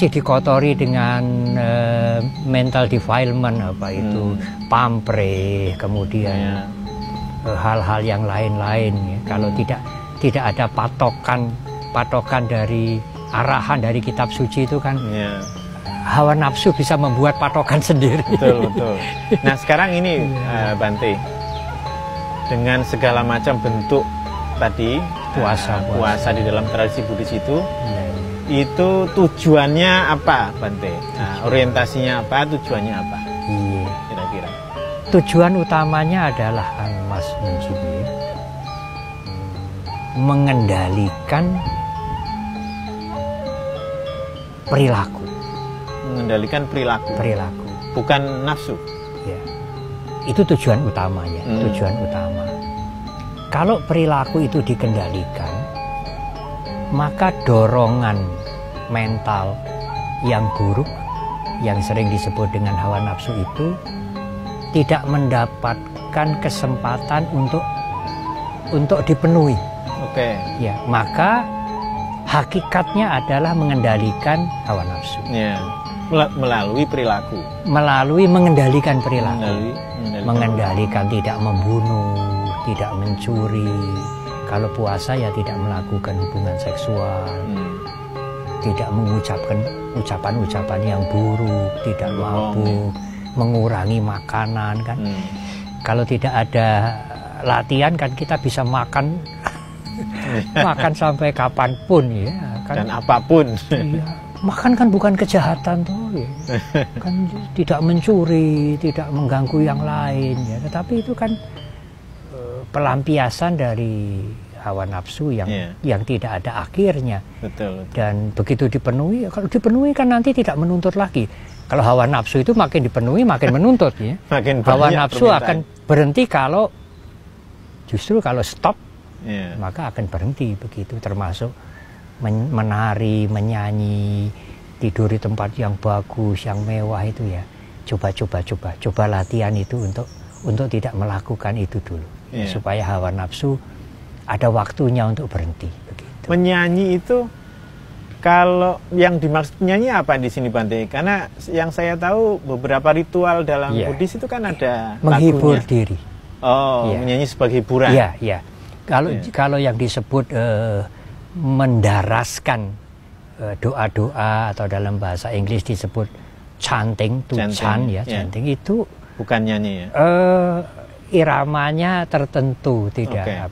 dikotori dengan mental defilement, apa itu pamrih, kemudian hal-hal yang lain-lain, ya. Kalau tidak ada patokan dari arahan dari kitab suci itu kan, hawa nafsu bisa membuat patokan sendiri. Betul. Nah sekarang ini Bante, dengan segala macam bentuk tadi puasa di dalam tradisi Buddhis itu tujuannya apa, Bante? Nah, orientasinya apa, tujuannya apa? Iya. Kira-kira. Tujuan utamanya adalah Mas Munjid, mengendalikan perilaku. Mengendalikan perilaku. Perilaku. Bukan nafsu. Ya. Itu tujuan utamanya, tujuan utama. Kalau perilaku itu dikendalikan, maka dorongan mental yang buruk, yang sering disebut dengan hawa nafsu itu tidak mendapatkan kesempatan untuk dipenuhi. Oke. Ya, maka hakikatnya adalah mengendalikan hawa nafsu. Ya. Melalui perilaku. Melalui mengendalikan perilaku. Mengendalikan tidak membunuh, tidak mencuri. Kalau puasa ya tidak melakukan hubungan seksual. Tidak mengucapkan ucapan-ucapan yang buruk, tidak mabuk, mengurangi makanan kan. Kalau tidak ada latihan kan kita bisa makan makan sampai kapanpun ya kan. Dan apapun. Iya, makan kan bukan kejahatan tuh ya. Kan tidak mencuri, tidak mengganggu yang lain ya, tetapi itu kan pelampiasan dari hawa nafsu yang tidak ada akhirnya. Betul. Dan begitu dipenuhi, kalau dipenuhi kan nanti tidak menuntut lagi. Kalau hawa nafsu itu makin dipenuhi makin menuntut ya. Makin hawa nafsu akan berhenti kalau stop, maka akan berhenti begitu. Termasuk menari, menyanyi, tidur di tempat yang bagus, yang mewah itu ya. Coba latihan itu untuk tidak melakukan itu dulu, supaya hawa nafsu ada waktunya untuk berhenti. Begitu. Menyanyi itu, kalau yang dimaksud nyanyi apa di sini, Bante? Karena yang saya tahu beberapa ritual dalam Buddhis itu kan ada menghibur lagunya. Diri. Oh, menyanyi sebagai hiburan. Iya. Kalau yang disebut mendaraskan doa-doa, atau dalam bahasa Inggris disebut chanting, chanting itu bukan nyanyi ya. Iramanya tertentu, tidak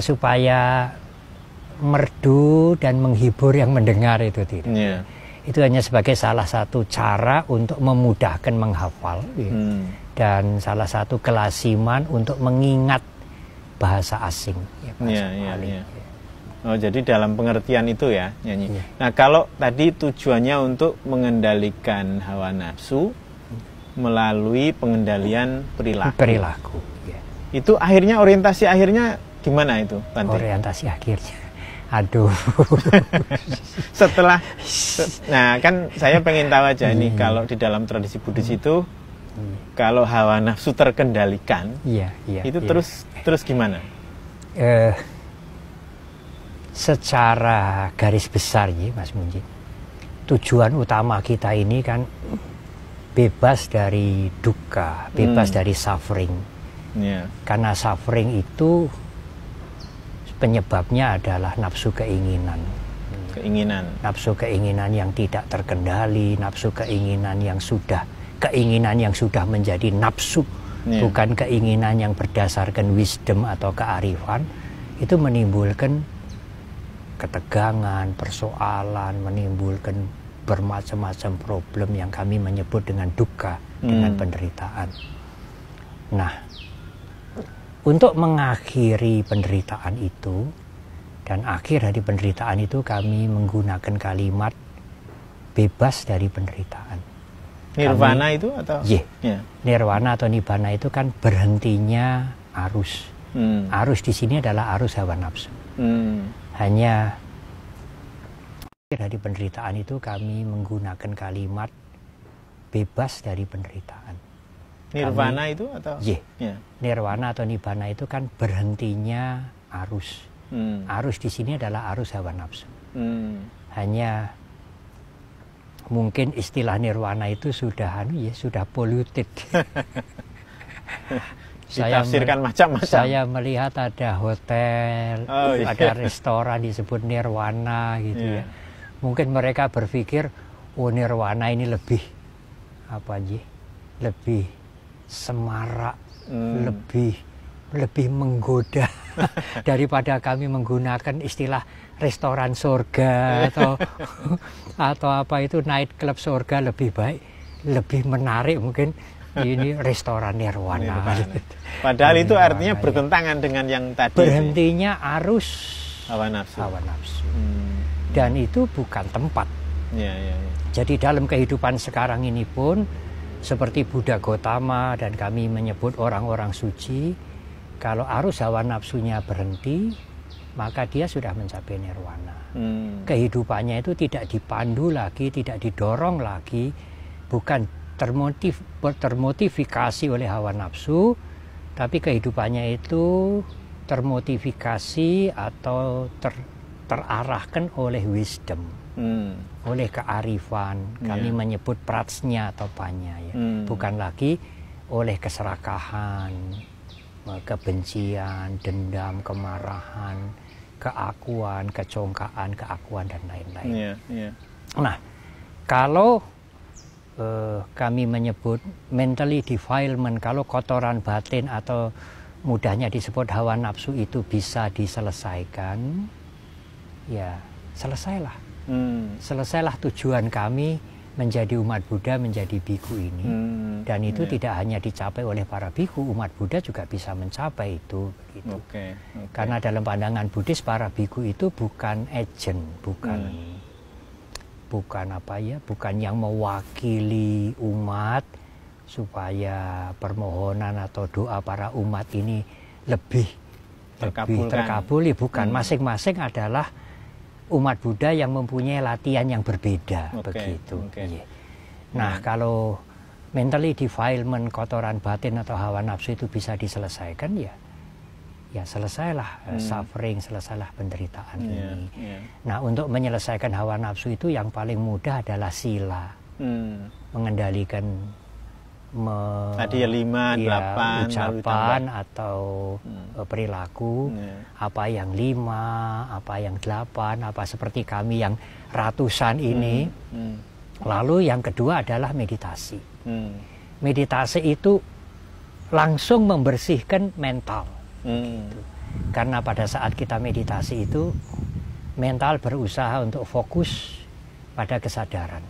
supaya merdu dan menghibur yang mendengar, itu tidak. Itu hanya sebagai salah satu cara untuk memudahkan menghafal dan salah satu kelasiman untuk mengingat bahasa asing. Oh, jadi dalam pengertian itu ya nyanyi. Nah, kalau tadi tujuannya untuk mengendalikan hawa nafsu melalui pengendalian perilaku. Itu akhirnya, orientasi akhirnya gimana itu, Bante? Orientasi akhirnya, aduh. Setelah, nah kan saya pengen tahu aja nih, kalau di dalam tradisi Buddhis itu, kalau hawa nafsu terkendalikan, itu terus gimana? Secara garis besar ya, Mas Munjid, tujuan utama kita ini kan bebas dari dukkha, bebas dari suffering. Karena suffering itu penyebabnya adalah nafsu keinginan. Nafsu keinginan yang tidak terkendali, nafsu keinginan yang sudah menjadi nafsu, bukan keinginan yang berdasarkan wisdom atau kearifan. Itu menimbulkan ketegangan, persoalan, menimbulkan bermacam-macam problem yang kami menyebut dengan dukkha, dengan penderitaan. Nah, untuk mengakhiri penderitaan itu, dan akhir dari penderitaan itu, kami menggunakan kalimat bebas dari penderitaan. Nirvana itu atau? Nirvana atau nibbana itu kan berhentinya arus. Arus di sini adalah arus hawa nafsu. Hanya dari penderitaan itu kami menggunakan kalimat bebas dari penderitaan. Nirvana itu atau? Nirvana atau nibbana itu kan berhentinya arus. Arus di sini adalah arus hawa nafsu. Hanya mungkin istilah nirvana itu sudah polluted. Ditafsirkan macam-macam. Saya melihat ada hotel, ada restoran disebut nirwana gitu ya. Mungkin mereka berpikir, oh nirwana ini lebih lebih semarak, lebih lebih menggoda daripada kami menggunakan istilah restoran surga atau apa itu night club surga. Lebih baik, lebih menarik mungkin ini restoran nirwana. Padahal itu artinya bertentangan dengan yang tadi. Berhentinya arus hawa nafsu. Dan itu bukan tempat. Ya. Jadi dalam kehidupan sekarang ini pun seperti Buddha Gautama dan kami menyebut orang-orang suci, kalau arus hawa nafsunya berhenti, maka dia sudah mencapai nirwana. Kehidupannya itu tidak dipandu lagi, tidak didorong lagi, bukan termotivasi oleh hawa nafsu, tapi kehidupannya itu termotivasi atau terarahkan oleh wisdom, oleh kearifan. Kami menyebut pratsnya atau panya, ya. Bukan lagi oleh keserakahan, kebencian, dendam, kemarahan, keakuan, kecongkaan, keakuan, dan lain-lain. Nah, kalau kami menyebut mentally defilement, kalau kotoran batin atau mudahnya disebut hawa nafsu itu bisa diselesaikan, ya selesailah. Selesailah tujuan kami menjadi umat Buddha, menjadi biku ini. Dan itu tidak hanya dicapai oleh para biku, umat Buddha juga bisa mencapai itu. Begitu. Karena dalam pandangan Buddhis, para biku itu bukan agent, bukan yang mewakili umat supaya permohonan atau doa para umat ini lebih terkabuli. Bukan, masing-masing adalah umat Buddha yang mempunyai latihan yang berbeda, begitu. Nah, kalau mentally defilement, kotoran batin atau hawa nafsu itu bisa diselesaikan, ya selesailah suffering, selesailah penderitaan ini. Nah, untuk menyelesaikan hawa nafsu itu yang paling mudah adalah sila, mengendalikan tadi 5, 8 ucapan atau perilaku, apa yang 5, apa yang 8, apa seperti kami yang ratusan ini. Lalu yang kedua adalah meditasi. Meditasi itu langsung membersihkan mental. Gitu. Karena pada saat kita meditasi itu mental berusaha untuk fokus pada kesadaran.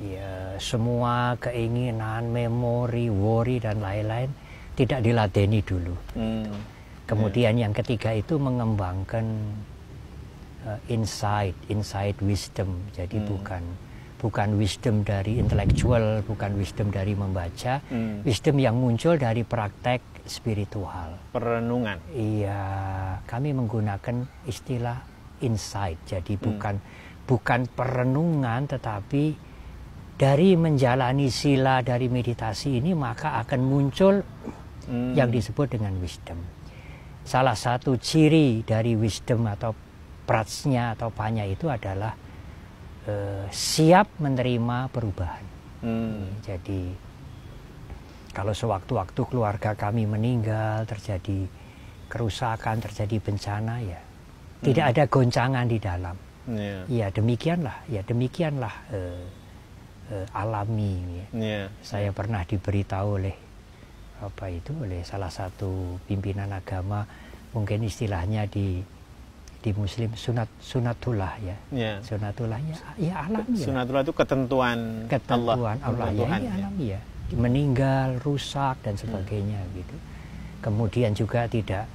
Ya, semua keinginan, memori, worry dan lain-lain tidak diladeni dulu. Kemudian yang ketiga itu mengembangkan insight wisdom. Jadi bukan wisdom dari intelektual, bukan wisdom dari membaca, wisdom yang muncul dari praktek spiritual. Perenungan. Iya, kami menggunakan istilah insight. Jadi bukan perenungan, tetapi dari menjalani sila, dari meditasi ini maka akan muncul yang disebut dengan wisdom. Salah satu ciri dari wisdom atau pratsnya atau panya itu adalah siap menerima perubahan. Jadi kalau sewaktu-waktu keluarga kami meninggal, terjadi kerusakan, terjadi bencana, ya tidak ada goncangan di dalam. Ya demikianlah alami. Saya pernah diberitahu oleh oleh salah satu pimpinan agama, mungkin istilahnya di Muslim sunatullah, ya. Sunatullah, ya alami. Sunatullah itu ketentuan Allah, ya, ini alami, ya. Meninggal, rusak dan sebagainya gitu. Kemudian juga tidak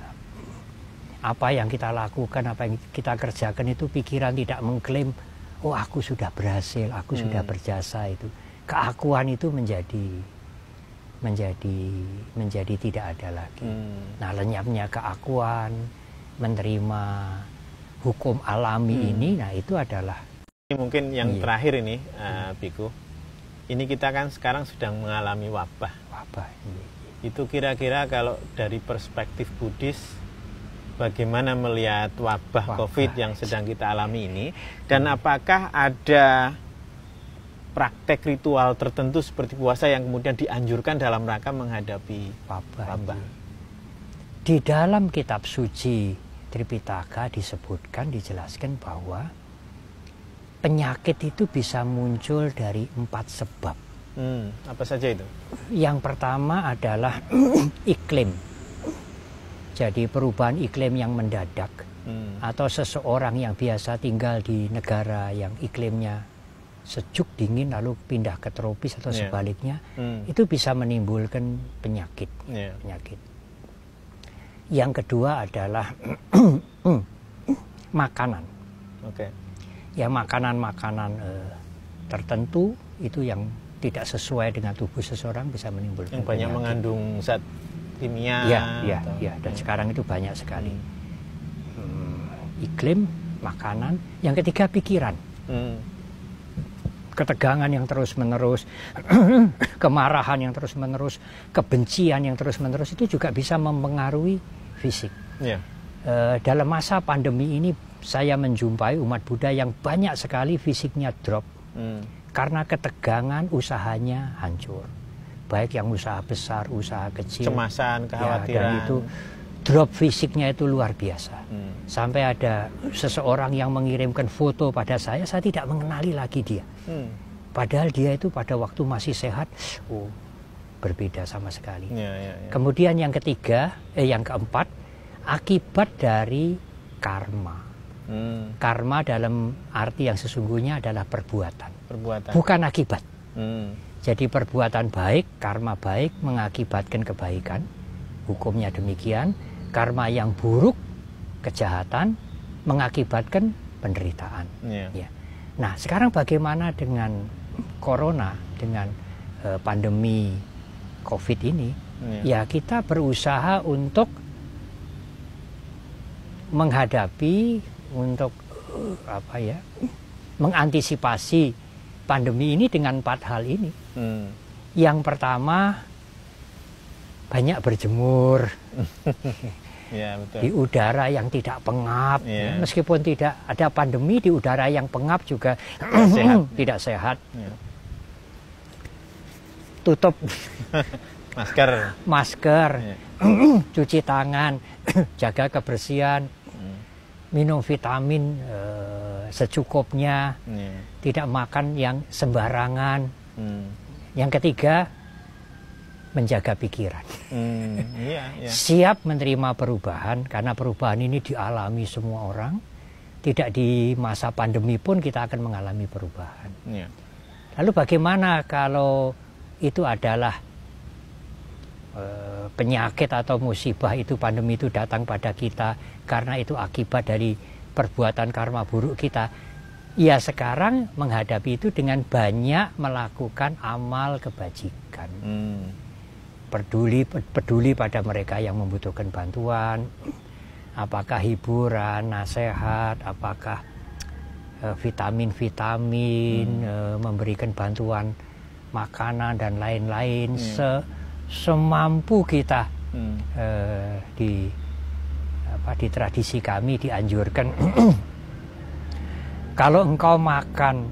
apa yang kita lakukan, apa yang kita kerjakan itu pikiran tidak mengklaim, oh aku sudah berhasil, aku sudah berjasa. Itu keakuan itu menjadi tidak ada lagi. Nah, lenyapnya keakuan, menerima hukum alami ini, nah itu adalah mungkin yang terakhir ini, Biku. Ini kita kan sekarang sedang mengalami wabah. Itu kira-kira kalau dari perspektif Buddhis, bagaimana melihat wabah COVID yang sedang kita alami ini, dan apakah ada praktek ritual tertentu seperti puasa yang kemudian dianjurkan dalam rangka menghadapi wabah? Di dalam kitab suci Tripitaka dijelaskan bahwa penyakit itu bisa muncul dari 4 sebab. Apa saja itu? Yang pertama adalah iklim. Jadi perubahan iklim yang mendadak atau seseorang yang biasa tinggal di negara yang iklimnya sejuk dingin lalu pindah ke tropis atau sebaliknya, itu bisa menimbulkan penyakit. Yang kedua adalah makanan. Ya, makanan-makanan tertentu itu yang tidak sesuai dengan tubuh seseorang bisa menimbulkan yang banyak penyakit. Mengandung zat kimia. Ya, dan sekarang itu banyak sekali. Iklim, makanan. Yang ketiga pikiran. Ketegangan yang terus-menerus, kemarahan yang terus-menerus, kebencian yang terus-menerus itu juga bisa mempengaruhi fisik. Dalam masa pandemi ini saya menjumpai umat Buddha yang banyak sekali fisiknya drop karena ketegangan usahanya hancur. Baik yang usaha besar, usaha kecil, kecemasan, kekhawatiran. Dan itu drop fisiknya itu luar biasa. Sampai ada seseorang yang mengirimkan foto pada saya tidak mengenali lagi dia. Padahal dia itu pada waktu masih sehat, berbeda sama sekali. Kemudian yang ketiga, yang keempat, akibat dari karma. Karma dalam arti yang sesungguhnya adalah perbuatan. Bukan akibat. Jadi perbuatan baik, karma baik mengakibatkan kebaikan. Hukumnya demikian. Karma yang buruk, kejahatan, mengakibatkan penderitaan. Nah, sekarang bagaimana dengan corona, dengan pandemi COVID ini? Ya, kita berusaha untuk menghadapi, untuk mengantisipasi pandemi ini dengan 4 hal ini. Yang pertama, banyak berjemur. Betul. Di udara yang tidak pengap. Meskipun tidak ada pandemi, di udara yang pengap juga tidak sehat. Tutup masker, cuci tangan, jaga kebersihan, minum vitamin secukupnya, tidak makan yang sembarangan. Yang ketiga, menjaga pikiran. Siap menerima perubahan, karena perubahan ini dialami semua orang. Tidak di masa pandemi pun kita akan mengalami perubahan. Lalu bagaimana kalau itu adalah penyakit atau musibah, itu pandemi itu datang pada kita karena itu akibat dari perbuatan karma buruk kita? Ya, sekarang menghadapi itu dengan banyak melakukan amal kebajikan. Peduli pada mereka yang membutuhkan bantuan, apakah hiburan, nasihat, apakah vitamin-vitamin, memberikan bantuan makanan dan lain-lain, semampu kita. Di tradisi kami dianjurkan kalau engkau makan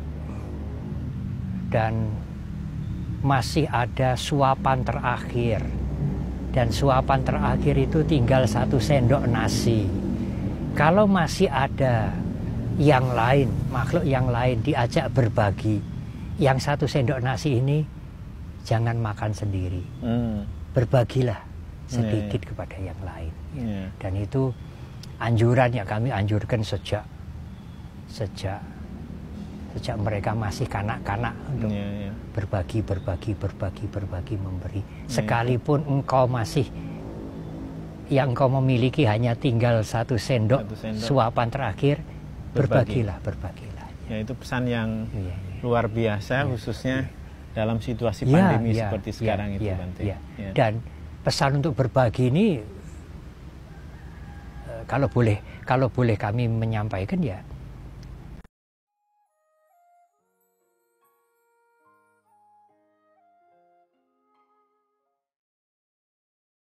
dan masih ada suapan terakhir, dan suapan terakhir itu tinggal 1 sendok nasi. Kalau masih ada yang lain, makhluk yang lain diajak berbagi, yang 1 sendok nasi ini jangan makan sendiri. Berbagilah sedikit kepada yang lain. Dan itu anjuran yang kami anjurkan sejak mereka masih kanak-kanak untuk berbagi, memberi. Sekalipun engkau masih, yang engkau memiliki hanya tinggal 1 sendok suapan terakhir, berbagilah. Ya, itu pesan yang luar biasa, khususnya dalam situasi pandemi seperti sekarang itu, Bante. Dan pesan untuk berbagi ini, kalau boleh kami menyampaikan, ya,